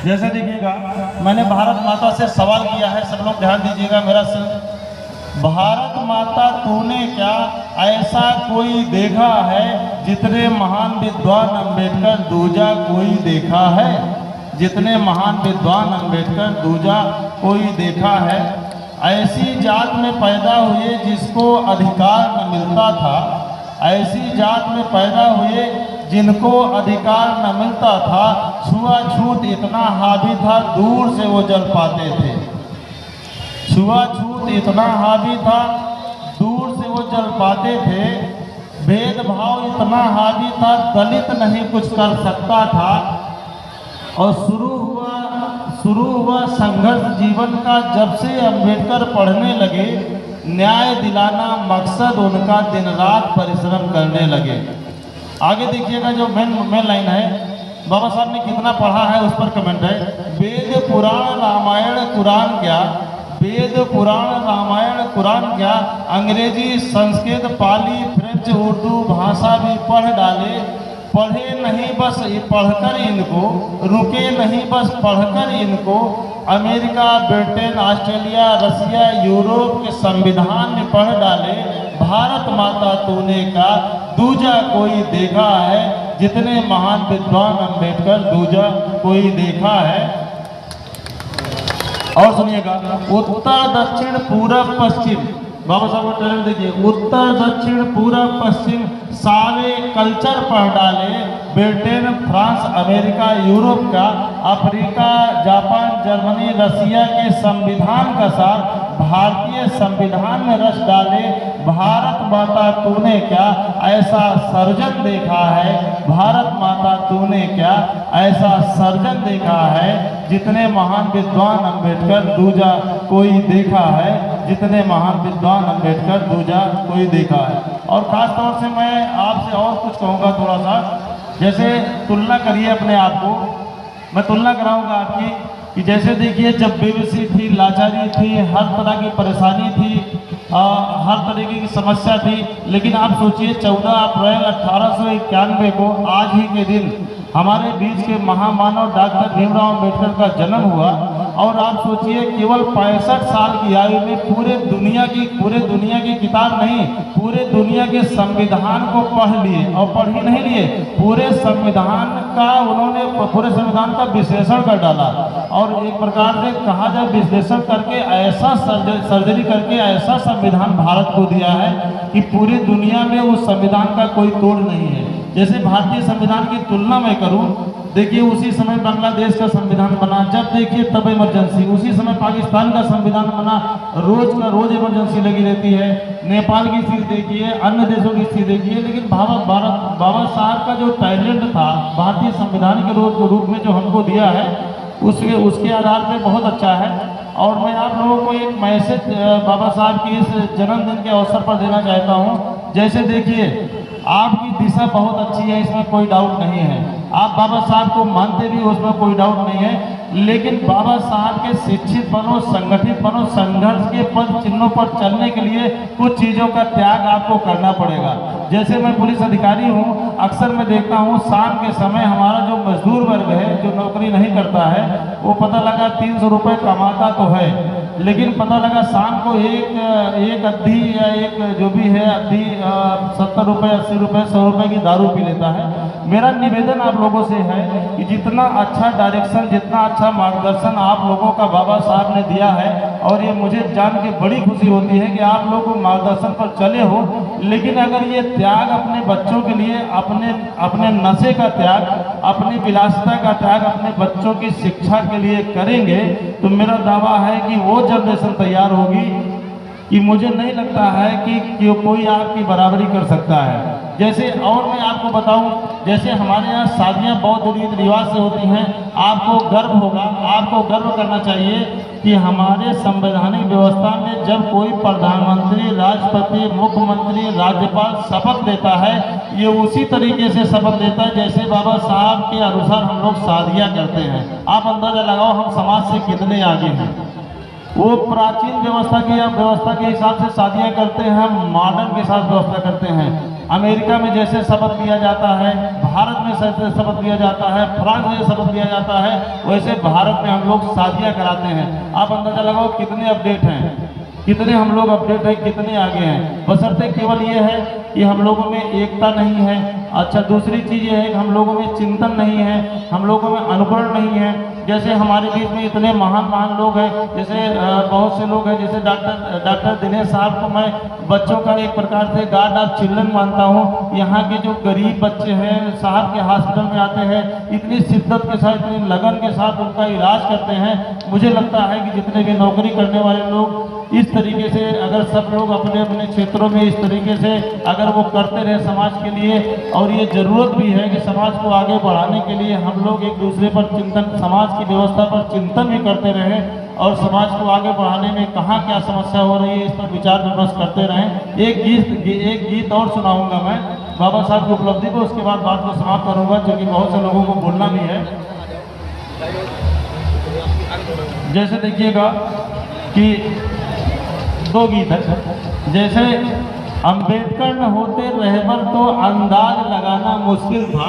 जैसे देखिएगा, मैंने भारत माता से सवाल किया है, सब लोग ध्यान दीजिएगा मेरा भारत माता तूने क्या ऐसा कोई देखा है जितने महान विद्वान अंबेडकर दूजा कोई देखा है? जितने महान विद्वान अंबेडकर दूजा कोई देखा है। ऐसी जात में पैदा हुए जिसको अधिकार न मिलता था, ऐसी जात में पैदा हुए जिनको अधिकार न मिलता था, छुआछूत इतना हावी था दूर से वो जल पाते थे। छुआछूत इतना हावी था दूर से वो जल पाते थे। भेदभाव इतना हावी था दलित नहीं कुछ कर सकता था। और शुरू हुआ संघर्ष जीवन का जब से अंबेडकर पढ़ने लगे। न्याय दिलाना मकसद उनका, दिन रात परिश्रम करने लगे। आगे देखिएगा जो मेन लाइन है, बाबा साहब ने कितना पढ़ा है उस पर कमेंट है। वेद पुराण रामायण कुरान क्या, वेद पुराण रामायण कुरान क्या, अंग्रेजी संस्कृत पाली फ्रेंच उर्दू भाषा भी पढ़ डाले। पढ़े नहीं बस पढ़कर इनको, रुके नहीं बस पढ़कर इनको, अमेरिका ब्रिटेन ऑस्ट्रेलिया रसिया यूरोप के संविधान में पढ़ डाले। भारत माता तूने का दूजा कोई देखा है, जितने महान विद्वान अंबेडकर दूजा कोई देखा है। और सुनिएगा, उत्तर दक्षिण पूरब पश्चिम, बाबा साहब का टैलेंट देखिए। उत्तर दक्षिण पूरब पश्चिम सारे कल्चर पढ़ डाले। ब्रिटेन फ्रांस अमेरिका यूरोप का, अफ्रीका जापान जर्मनी रसिया के संविधान का सार भारतीय संविधान में रच डाले। भारत माता तूने क्या ऐसा सर्जन देखा है, भारत माता तूने क्या ऐसा सर्जन देखा है, जितने महान विद्वान अंबेडकर दूजा कोई देखा है, जितने महान विद्वान अंबेडकर दूजा कोई देखा है। और खास तौर से मैं आपसे और कुछ कहूँगा थोड़ा सा, जैसे तुलना करिए अपने आप को। मैं तुलना कराऊंगा आपकी कि जैसे देखिए जब बेबसी थी, लाचारी थी, हर तरह की परेशानी थी, हर तरीके की समस्या थी, लेकिन आप सोचिए 14 अप्रैल 1891 को आज ही के दिन हमारे बीच के महामानव डॉक्टर भीमराव अम्बेडकर का जन्म हुआ। और आप सोचिए केवल 65 साल की आयु में पूरे दुनिया की किताब नहीं, पूरे दुनिया के संविधान को पढ़ लिए। और पढ़ ही नहीं लिए, पूरे संविधान का विश्लेषण कर डाला। और एक प्रकार से कहा जाए विश्लेषण करके ऐसा सर्जरी करके ऐसा संविधान भारत को दिया है कि पूरी दुनिया में उस संविधान का कोई तोड़ नहीं है। जैसे भारतीय संविधान की तुलना मैं करूं, देखिए उसी समय बांग्लादेश का संविधान बना, जब देखिए तब इमरजेंसी। उसी समय पाकिस्तान का संविधान बना, रोज इमरजेंसी लगी रहती है। नेपाल की स्थिति देखिए, अन्य देशों की स्थिति देखिए। लेकिन बाबा साहब का जो टैलेंट था भारतीय संविधान के रूप में जो हमको दिया है, उसके आधार पर बहुत अच्छा है। और मैं आप लोगों को एक मैसेज बाबा साहब की इस जन्मदिन के अवसर पर देना चाहता हूँ। जैसे देखिए आपकी दिशा बहुत अच्छी है, इसमें कोई डाउट नहीं है। आप बाबा साहब को मानते भी, उसमें कोई डाउट नहीं है। लेकिन बाबा साहब के शिक्षित बनो, संगठित बनो, संघर्ष के पद चिन्हों पर चलने के लिए कुछ चीज़ों का त्याग आपको करना पड़ेगा। जैसे मैं पुलिस अधिकारी हूँ, अक्सर मैं देखता हूँ शाम के समय हमारा जो मजदूर वर्ग है, जो नौकरी नहीं करता है, वो पता लगा 300 रुपये कमाता तो है, लेकिन पता लगा शाम को एक अद्धी या एक जो भी है अद्धी 70 रुपये 80 रुपये 100 रुपये की दारू पी लेता है। मेरा निवेदन आप लोगों से है कि जितना अच्छा डायरेक्शन, जितना अच्छा मार्गदर्शन आप लोगों का बाबा साहब ने दिया है, और ये मुझे जान के बड़ी खुशी होती है कि आप लोग मार्गदर्शन पर चले हो। लेकिन अगर ये त्याग अपने बच्चों के लिए, अपने नशे का त्याग, अपनी विलासिता का त्याग अपने बच्चों की शिक्षा के लिए करेंगे, तो मेरा दावा है कि वो जनरेशन तैयार होगी कि मुझे नहीं लगता है कि कोई आपकी बराबरी कर सकता है। जैसे और मैं आपको बताऊं, जैसे हमारे यहाँ शादियाँ बहुत रीति रिवाज से होती हैं, आपको गर्व होगा, आपको गर्व करना चाहिए कि हमारे संवैधानिक व्यवस्था में जब कोई प्रधानमंत्री, राष्ट्रपति, मुख्यमंत्री, राज्यपाल शपथ लेता है, ये उसी तरीके से शपथ लेता है जैसे बाबा साहब के अनुसार हम लोग शादियाँ करते हैं। आप अंदाजा लगाओ हम समाज से कितने आगे हैं। वो प्राचीन व्यवस्था के हिसाब से शादियाँ करते हैं, हम मॉडर्न के साथ व्यवस्था करते हैं। अमेरिका में जैसे शपथ लिया जाता है, भारत में जैसे शपथ लिया जाता है, फ्रांस में शपथ लिया जाता है, वैसे भारत में हम लोग शादियाँ कराते हैं। आप अंदाजा लगाओ कितने अपडेट हैं, कितने हम लोग अपडेट हैं, कितने आगे हैं। बशर्ते केवल ये है कि हम लोगों में एकता नहीं है। अच्छा, दूसरी चीज़ ये है कि हम लोगों में चिंतन नहीं है, हम लोगों में अनुकरण नहीं है। जैसे हमारे बीच में इतने महान महान लोग हैं, जैसे बहुत से लोग हैं, जैसे डॉक्टर दिनेश साहब को मैं बच्चों का एक प्रकार से गॉड ऑफ चिल्ड्रन मानता हूँ। यहाँ के जो गरीब बच्चे हैं साहब के हॉस्पिटल में आते हैं, इतनी शिद्दत के साथ, इतनी लगन के साथ उनका इलाज करते हैं। मुझे लगता है कि जितने भी नौकरी करने वाले लोग इस तरीके से अगर सब लोग अपने अपने क्षेत्रों में इस तरीके से अगर वो करते रहे समाज के लिए, और ये ज़रूरत भी है कि समाज को आगे बढ़ाने के लिए हम लोग एक दूसरे पर चिंतन, समाज की व्यवस्था पर चिंतन भी करते रहें और समाज को आगे बढ़ाने में कहाँ क्या समस्या हो रही है इस पर विचार विमर्श करते रहें। एक गीत और सुनाऊंगा मैं बाबा साहब की उपलब्धि को, उसके बाद बात को समाप्त करूंगा क्योंकि बहुत से लोगों को बोलना भी है। जैसे देखिएगा कि दो गीत है। जैसे अंबेडकर न होते रहबर तो अंदाज लगाना मुश्किल था,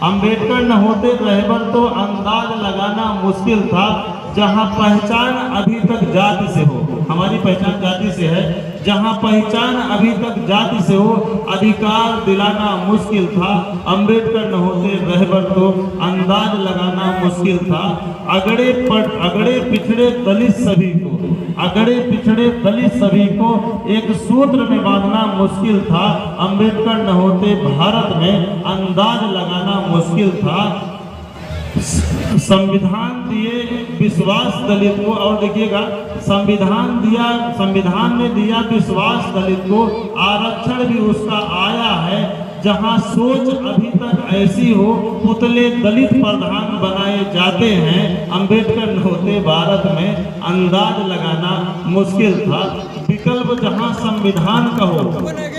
अंबेडकर न होते रहबर तो अंदाज लगाना मुश्किल था। जहाँ पहचान अभी तक जाति से हो, हमारी पहचान जाति से है, जहाँ पहचान अभी तक जाति से हो अधिकार दिलाना मुश्किल था। अंबेडकर न होते रहबर तो अंदाज लगाना मुश्किल था। अगड़े पिछड़े दलित सभी को, अगड़े पिछड़े दलित सभी को एक सूत्र में बांधना मुश्किल था। अंबेडकर न होते भारत में अंदाज लगाना मुश्किल था। संविधान दिए विश्वास दलित को, और देखिएगा संविधान ने दिया विश्वास दलित को, आरक्षण भी उसका आया है। जहां सोच अभी तक ऐसी हो पुतले दलित प्रधान बनाए जाते हैं। अंबेडकर न होते भारत में अंदाज लगाना मुश्किल था। विकल्प जहां संविधान का हो,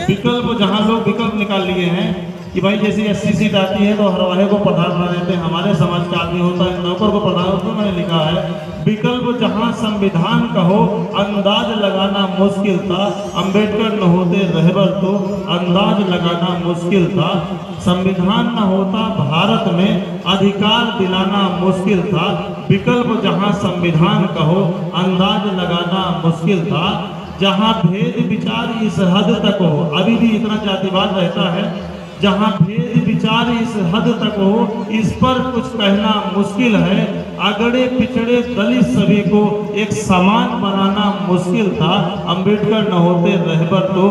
विकल्प जहां लोग विकल्प निकाल लिए हैं कि भाई जैसे 80 सीट आती है तो हर वाले को प्रधान बना देते हैं, हमारे समाज का आदमी होता है नौकर को प्रधान, उसमें मैंने लिखा है विकल्प जहां संविधान का हो अंदाज लगाना मुश्किल था। अंबेडकर न होते रहबर तो अंदाज लगाना मुश्किल था। संविधान न होता भारत में अधिकार दिलाना मुश्किल था। विकल्प जहां संविधान का हो अंदाज लगाना मुश्किल था। जहां भेद विचार इस हद तक हो, अभी भी इतना जातिवाद रहता है, जहां भेद विचार इस हद तक हो इस पर कुछ कहना मुश्किल है। अगड़े पिछड़े दलित सभी को एक समान बनाना मुश्किल था। अंबेडकर न होते रहबर तो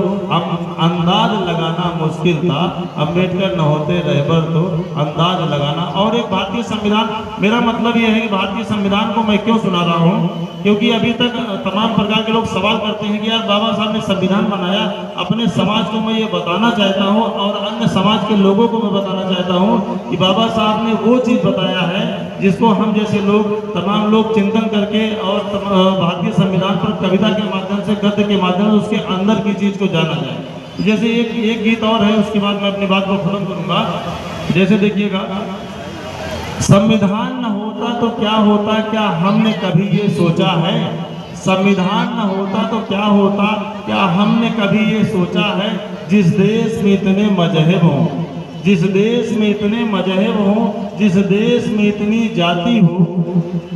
अंदाज लगाना मुश्किल था। अंबेडकर न होते रहबर तो अंदाज लगाना। और एक भारतीय संविधान, मेरा मतलब यह है कि भारतीय संविधान को मैं क्यों सुना रहा हूँ, क्योंकि अभी तक तमाम प्रकार के लोग सवाल करते हैं कि यार बाबा साहब ने संविधान बनाया, अपने समाज को मैं ये बताना चाहता हूँ और अन्य समाज के लोगों को मैं बताना चाहता हूँ कि बाबा साहब ने वो चीज़ बताया है जिसको हम जैसे लोग, तमाम लोग चिंतन करके और भारतीय संविधान पर कविता के माध्यम से, गद्य के माध्यम से उसके अंदर की चीज़ को जाना जाए। जैसे एक गीत और है, उसके बाद मैं अपनी बात को खत्म करूँगा। जैसे देखिएगा, संविधान न होता तो क्या होता, क्या हमने कभी ये सोचा है। संविधान न होता तो क्या होता, क्या हमने कभी ये सोचा है। जिस देश में इतने मजहब हों, जिस देश में इतने मजहब हों, जिस देश में इतनी जाति हो,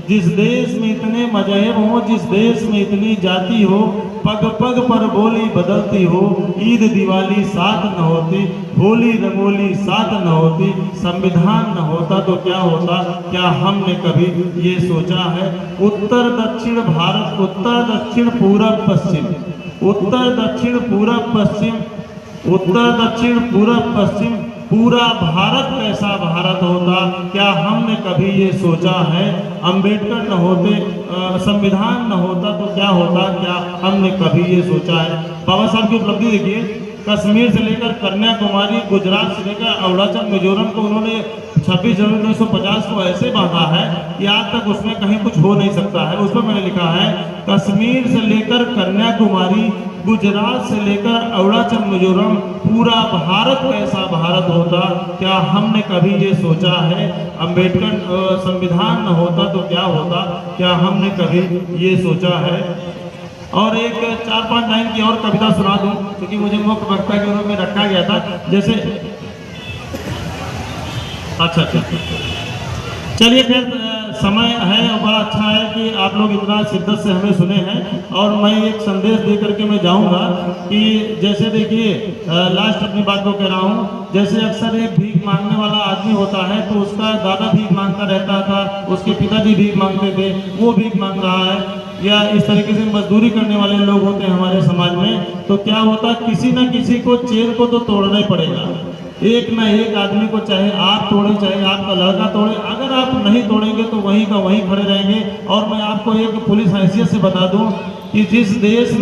जिस देश में इतने मजहब हों, जिस देश में इतनी जाति हो, पग पग पर बोली बदलती हो, ईद दिवाली साथ न होती, होली रंगोली साथ न होती। संविधान न होता तो क्या होता, क्या हमने कभी ये सोचा है। उत्तर दक्षिण भारत, उत्तर दक्षिण पूरब पश्चिम, उत्तर दक्षिण पूरब पश्चिम, उत्तर दक्षिण पूरब पश्चिम, पूरा भारत कैसा भारत होता, क्या हमने कभी ये सोचा है। अंबेडकर न होते, संविधान न होता तो क्या होता, क्या हमने कभी ये सोचा है। बाबा साहब की उपलब्धि देखिए, कश्मीर से लेकर कन्याकुमारी, गुजरात से लेकर अरुणाचल, मिजोरम को उन्होंने 26 जनवरी 1950 को ऐसे बांधा है कि आज तक उसमें कहीं कुछ हो नहीं सकता है। उसमें मैंने लिखा है, कश्मीर से लेकर कन्याकुमारी, गुजरात से लेकर अरुणाचल, मिजोरम, पूरा भारत कैसा भारत होता, क्या हमने कभी ये सोचा है। अंबेडकर, संविधान न होता तो क्या होता, क्या हमने कभी ये सोचा है। और एक 4-5 लाइन की और कविता सुना दूं, क्योंकि मुझे मुख्य वक्ता के रूप में रखा गया था। जैसे अच्छा चलिए, फिर समय है और बड़ा अच्छा है कि आप लोग इतना शिद्दत से हमें सुने हैं। और मैं एक संदेश दे करके मैं जाऊंगा कि जैसे देखिए, लास्ट अपनी बात को कह रहा हूँ, जैसे अक्सर एक भीख मांगने वाला आदमी होता है तो उसका दादा भीख मांगता रहता था, उसके पिताजी भीख मांगते थे, वो भीख मांग रहा है, या इस तरीके से मजदूरी करने वाले लोग होते हैं हमारे समाज में। तो क्या होता, किसी न किसी को चेन को तो तोड़ना ही पड़ेगा। एक ना एक आदमी को, चाहे आप तोड़े चाहे आपका लड़का तोड़े, अगर आप नहीं तोड़ेंगे तो वहीं का वहीं खड़े रहेंगे। और मैं आपको एक पुलिस हैसियत से बता दूं कि जिस देश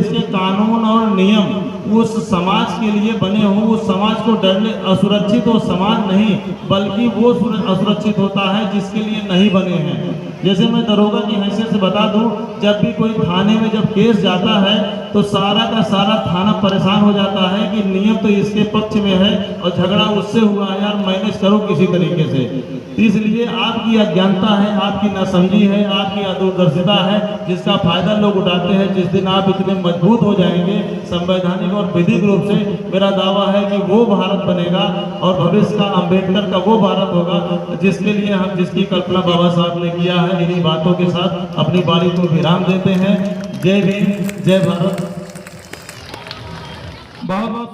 के कानून और नियम उस समाज के लिए बने हों, उस समाज को डरने असुरक्षित हो समाज नहीं, बल्कि वो असुरक्षित होता है जिसके लिए नहीं बने हैं। जैसे मैं दरोगा की हैसियत से बता दूं, जब भी कोई थाने में जब केस जाता है तो सारा का सारा थाना परेशान हो जाता है कि नियम तो इसके पक्ष में है और झगड़ा उससे हुआ है, यार मैनेज करो किसी तरीके से। इसलिए आपकी अज्ञानता है, आपकी नासमझी है, आपकी अदूरदर्शिता है, जिसका फायदा लोग उठाते हैं। जिस दिन आप इतने मजबूत हो जाएंगे संवैधानिक और विधिक रूप से, मेरा दावा है कि वो भारत बनेगा और भविष्य का अम्बेडकर का वो भारत होगा जिसके लिए हम, जिसकी कल्पना बाबा साहब ने किया है। इन्हीं बातों के साथ अपनी बारी को विराम देते हैं। जय भीम, जय भारत। बहुत बहुत